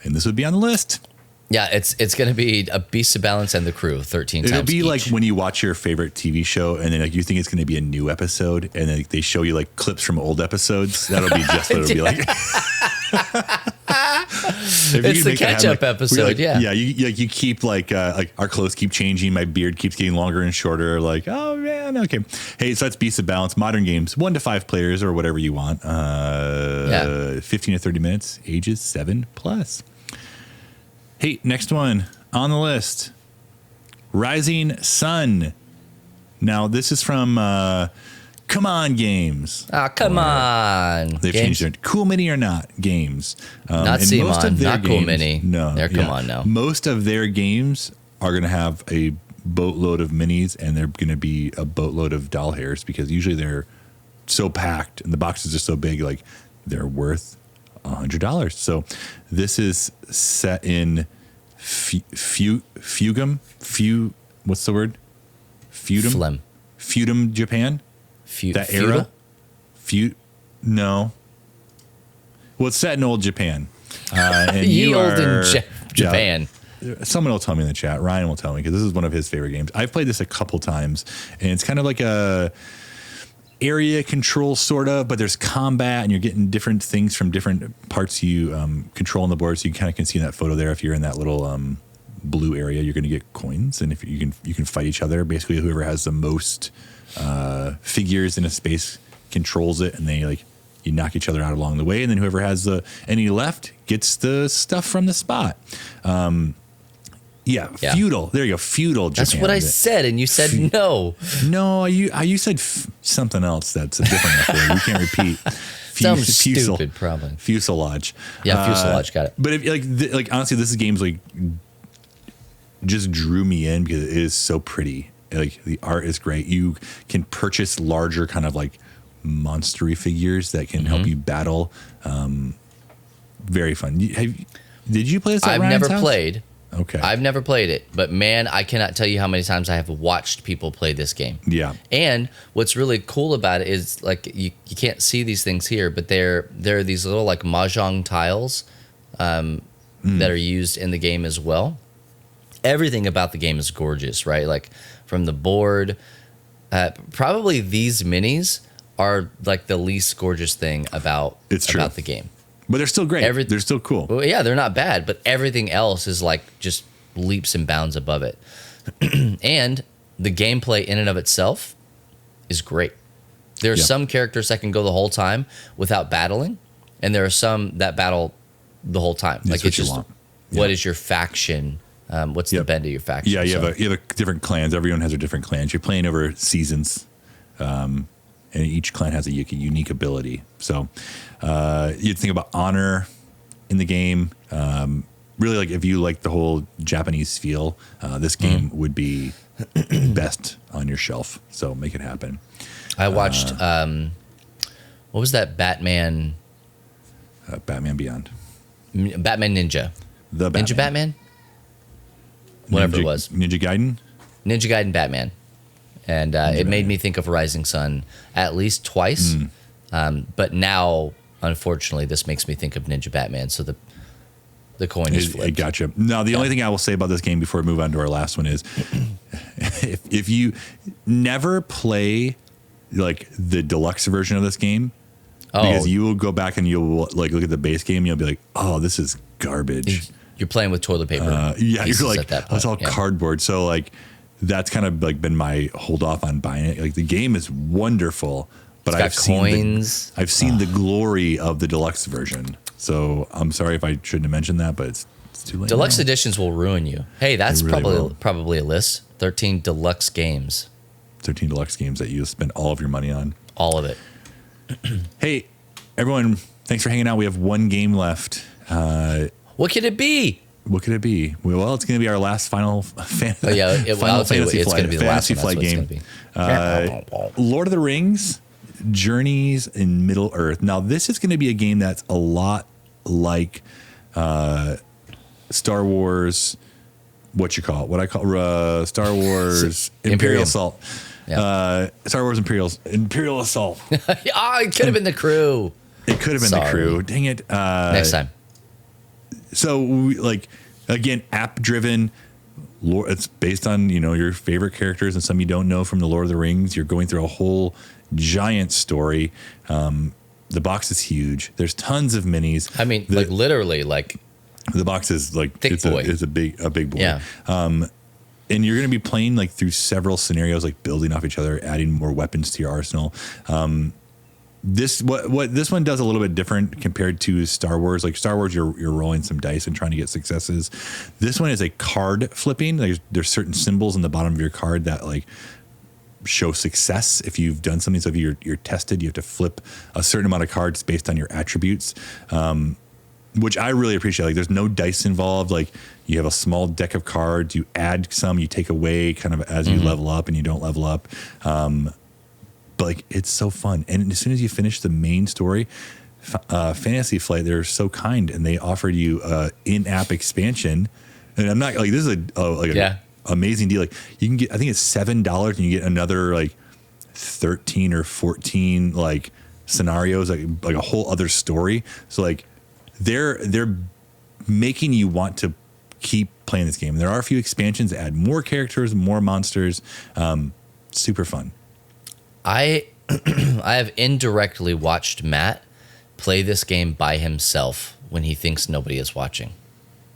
And this would be on the list. Yeah, it's going to be a Beast of Balance and the Crew 13 times It'd be each. like when you watch your favorite TV show and then you think it's going to be a new episode and then they show you like clips from old episodes. That'll be just what it'll be like. It's the catch-up episode, yeah. Yeah, you keep like our clothes keep changing, my beard keeps getting longer and shorter. Like, oh man, okay. Hey, so that's Beast of Balance. Modern games, 1 to 5 players or whatever you want. 15 to 30 minutes, ages 7+. Hey, next one on the list, Rising Sun. Now, this is from Come On Games. Come on. They've changed their Cool Mini or Not games. Not and Simon, most of their not Cool games- Mini. No. They're Come On now. Most of their games are going to have a boatload of minis and they're going to be a boatload of doll hairs because usually they're so packed and the boxes are so big, like they're worth $100. So this is set in Fugum, what's the word? Feudum? Phlegm. Feudum, Japan? That era? No. Well, it's set in old Japan. And Ye olden Japan. Someone will tell me in the chat. Ryan will tell me because this is one of his favorite games. I've played this a couple times, and it's kind of like a area control sort of, but there's combat, and you're getting different things from different parts you control on the board. So you kind of can see in that photo there. If you're in that little blue area, you're going to get coins, and if you can fight each other. Basically, whoever has the most figures in a space controls it, and they you knock each other out along the way, and then whoever has any left gets the stuff from the spot. Yeah, feudal. There you go, feudal Japan. That's what I said, and you said no. No, you said something else. That's a different word. We can't repeat. Something stupid, probably. Fuselage. Yeah, fuselage. Got it. But if honestly, this game's just drew me in because it is so pretty. Like the art is great. You can purchase larger kind of monstery figures that can help you battle. Very fun. Did you play this at I've Ryan's never house? played. Okay. I've never played it, but man, I cannot tell you how many times I have watched people play this game. Yeah. And what's really cool about it is you can't see these things here, but they're these little mahjong tiles that are used in the game as well. Everything about the game is gorgeous, right? From the board, probably these minis are like the least gorgeous thing about the game. But they're still great. They're still cool. Well, yeah, they're not bad, but everything else is like just leaps and bounds above it. And the gameplay in and of itself is great. There are some characters that can go the whole time without battling, and there are some that battle the whole time. Like it's just what is your faction? What's the bend of your faction? Yeah, you have a different clans. Everyone has their different clans. You're playing over seasons, and each clan has a unique ability. So you'd think about honor in the game. Really, like if you like the whole Japanese feel, this game would be best on your shelf. So make it happen. I watched what was that Batman? Batman Beyond. Batman Ninja. The Batman. Ninja Batman? Whatever it was. Ninja Gaiden? Ninja Gaiden Batman. And it made me think of Rising Sun at least twice. But now, unfortunately, this makes me think of Ninja Batman. So the coin is flipped. I gotcha. Now, the only thing I will say about this game before we move on to our last one is if you never play like the deluxe version of this game, because you will go back and you'll like look at the base game and you'll be like, oh, this is garbage. You're playing with toilet paper. You're like, that's all cardboard. So like, that's kind of like been my hold off on buying it. Like the game is wonderful, but I've seen the glory of the deluxe version. So I'm sorry if I shouldn't have mentioned that, but it's too late. Deluxe editions will ruin you. Hey, that's probably a list. 13 deluxe games. 13 deluxe games that you spend all of your money on. All of it. Hey, everyone, thanks for hanging out. We have one game left. What could it be? What could it be? Well, it's going to be our last Final Fantasy it's going to be the last Flight game. Lord of the Rings, Journeys in Middle Earth. Now, this is going to be a game that's a lot like Star Wars. What I call Star Wars Imperial Assault. Yeah. Star Wars Imperial Assault. It could have been the crew. It could have been the crew. Dang it. Next time. So, again, app-driven. It's based on, your favorite characters and some you don't know from the Lord of the Rings. You're going through a whole giant story. The box is huge. There's tons of minis. I mean, literally. The box is like thick boy. It's a big boy. Yeah. And you're going to be playing through several scenarios, building off each other, adding more weapons to your arsenal. This one does a little bit different compared to Star Wars. Like Star Wars, you're rolling some dice and trying to get successes. This one is a card flipping. There's certain symbols in the bottom of your card that show success if you've done something. So if you're tested, you have to flip a certain amount of cards based on your attributes. Which I really appreciate. There's no dice involved. You have a small deck of cards. You add some, you take away kind of as you level up, and you don't level up. But it's so fun. And as soon as you finish the main story, Fantasy Flight, they're so kind, and they offered you in-app expansion. And I'm not this is an amazing deal. You can get, I think it's $7, and you get another 13 or 14 scenarios, like a whole other story. So they're making you want to keep playing this game. There are a few expansions that add more characters, more monsters. Super fun. I have indirectly watched Matt play this game by himself when he thinks nobody is watching,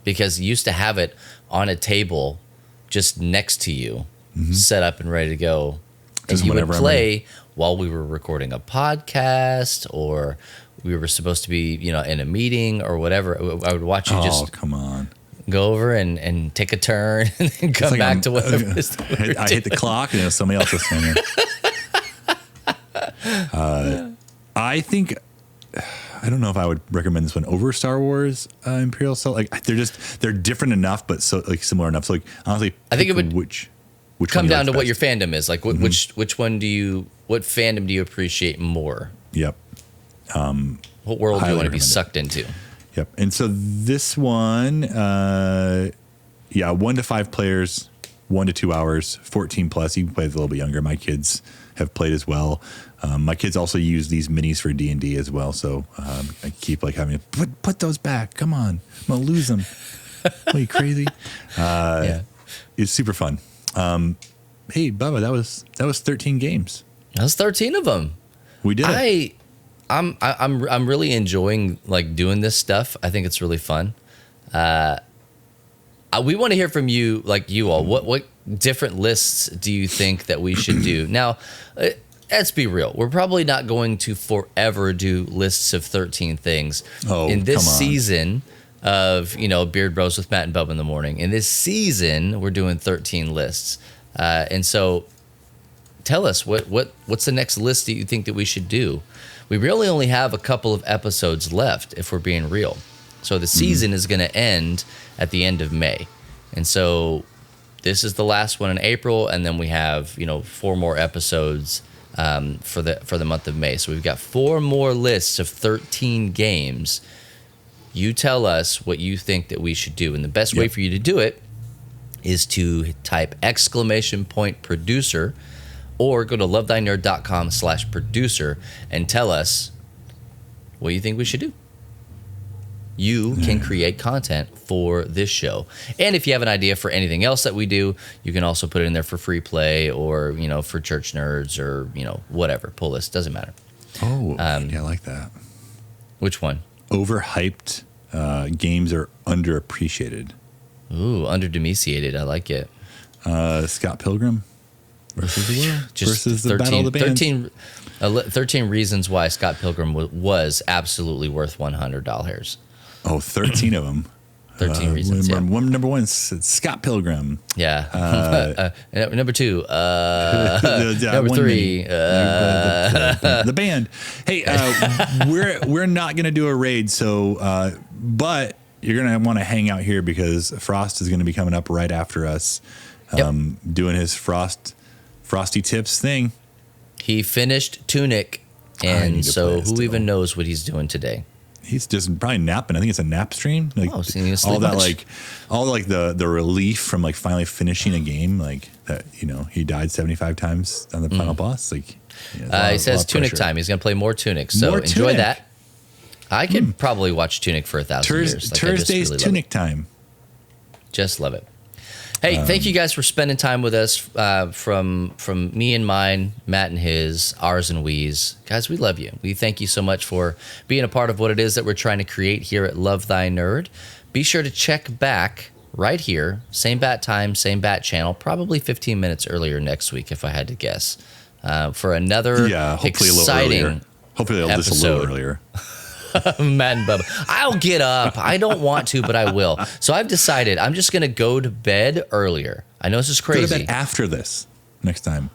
because he used to have it on a table just next to you, set up and ready to go. And you would play while we were recording a podcast, or we were supposed to be, in a meeting or whatever. I would watch you come on, go over and take a turn and then come back to whatever it is that we were I hit the clock and somebody else was standing there. I think, I don't know if I would recommend this one over Star Wars Imperial Assault. They're different enough, but so similar enough. So honestly, I think it would which come down to what your fandom is. Which one what fandom do you appreciate more? Yep. What world do you want to be sucked into? Yep. And so this one, 1 to 5 players, 1 to 2 hours, 14 plus. You can play a little bit younger. My kids have played as well. My kids also use these minis for D&D as well. So I keep having to put those back. Come on, I'm gonna lose them. Are you crazy? It's super fun. Hey, Bubba, that was 13 games. That was 13 of them. We did it. I'm really enjoying like doing this stuff. I think it's really fun. We want to hear from you, like you all. What different lists do you think that we should do? Now, let's be real. We're probably not going to forever do lists of 13 things. In this season of, Beard Bros with Matt and Bubba in the morning. In this season, we're doing 13 lists. And so tell us, what's the next list that you think that we should do? We really only have a couple of episodes left, if we're being real. So the season is going to end at the end of May. And so this is the last one in April, and then we have, 4 more episodes for the month of May. So we've got 4 more lists of 13 games. You tell us what you think that we should do. And the best way for you to do it is to type !producer or go to lovethynerd.com/producer and tell us what you think we should do. You can create content for this show. And if you have an idea for anything else that we do, you can also put it in there for free play or, for church nerds or, whatever. Pull list. Doesn't matter. Oh, I like that. Which one? Overhyped games are underappreciated. Ooh, underdomiciated. I like it. Scott Pilgrim versus the world. Versus the Battle of the Bands. 13 reasons why Scott Pilgrim was absolutely worth $100. Oh, 13 of them. 13 reasons. Number 1 is Scott Pilgrim. Yeah. Number 2. Number 3. The band. Hey, we're not gonna do a raid, so but you're gonna want to hang out here because Frost is gonna be coming up right after us, doing his Frosty Tips thing. He finished Tunic, and so who even knows what he's doing today? He's just probably napping. I think it's a nap stream. Like so he all that, the relief from like finally finishing a game, like that. He died 75 times on the final boss. Like he says Tunic time. He's gonna play more Tunic. So enjoy that. I could probably watch Tunic for 1,000 years. Thursday's really Tunic time. Just love it. Hey, thank you guys for spending time with us. From me and mine, Matt and his, ours and we's. Guys, we love you. We thank you so much for being a part of what it is that we're trying to create here at Love Thy Nerd. Be sure to check back right here, same bat time, same bat channel, probably 15 minutes earlier next week, if I had to guess, for another hopefully exciting a little earlier. Hopefully just a little earlier. Matt and Bubba. I'll get up. I don't want to, but I will. So I've decided I'm just going to go to bed earlier. I know this is crazy. Go to bed after this next time.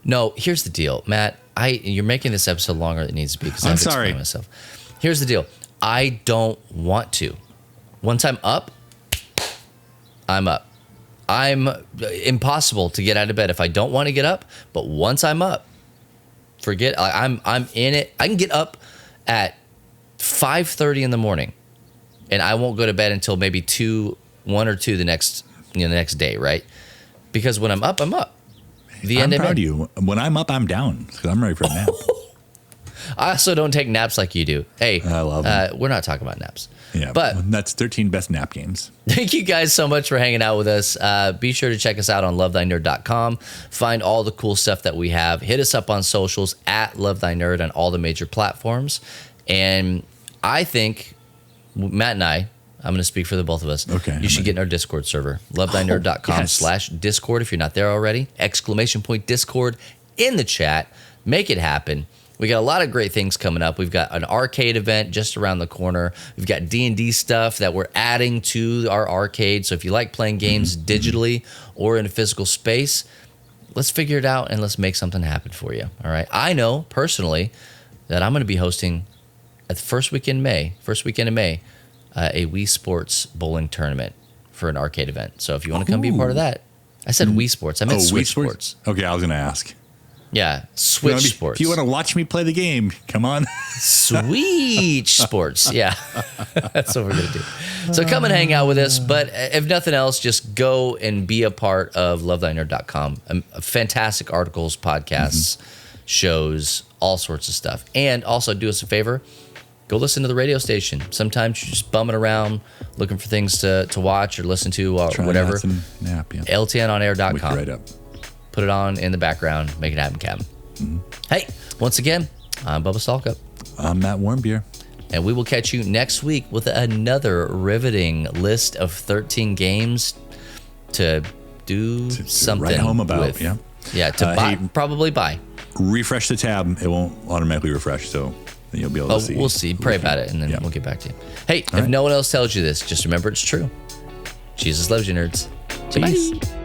No, here's the deal, Matt. You're making this episode longer than it needs to be because I'm I've sorry. explained myself. Here's the deal. I don't want to. Once I'm up, I'm up. I'm impossible to get out of bed if I don't want to get up. But once I'm up, forget. I'm in it. I can get up at 5:30 in the morning, and I won't go to bed until maybe 1 or 2 the next day, right? Because when I'm up, I'm up. I'm proud of you. When I'm up, I'm down because I'm ready for a nap. I also don't take naps like you do. Hey, I love them. We're not talking about naps. Yeah, but that's 13 best nap games. Thank you guys so much for hanging out with us. Be sure to check us out on lovethynerd.com. Find all the cool stuff that we have. Hit us up on socials at lovethynerd on all the major platforms. And I think Matt and I'm going to speak for the both of us. Okay. You should get in our Discord server, lovethynerd.com/Discord if you're not there already. !Discord in the chat. Make it happen. We got a lot of great things coming up. We've got an arcade event just around the corner. We've got D&D stuff that we're adding to our arcade. So if you like playing games digitally or in a physical space, let's figure it out and let's make something happen for you. All right. I know personally that I'm going to be hosting at the first weekend in May, a Wii Sports bowling tournament for an arcade event. So if you want to come be a part of that, I said Wii Sports. I meant Switch Sports. Okay, I was going to ask. Yeah, Switch Sports. If you want to watch me play the game, come on. Switch Sports. Yeah, that's what we're going to do. So come and hang out with us. But if nothing else, just go and be a part of lovethynerd.com. Fantastic articles, podcasts, shows, all sorts of stuff. And also do us a favor. Go listen to the radio station. Sometimes you're just bumming around looking for things to watch or listen to or whatever. Nap, yeah. LTNonair.com. Right up. Put it on in the background. Make it happen, Captain. Hey, Once again, I'm Bubba Stalkup. I'm Matt Warmbier. And we will catch you next week with another riveting list of 13 games to do something write home about. With. Yeah. Yeah, to buy, probably buy. Refresh the tab. It won't automatically refresh, so then you'll be able to see. We'll see. Pray about it, and then we'll get back to you. Hey, if no one else tells you this, just remember it's true. Jesus loves you, nerds. Peace. Bye.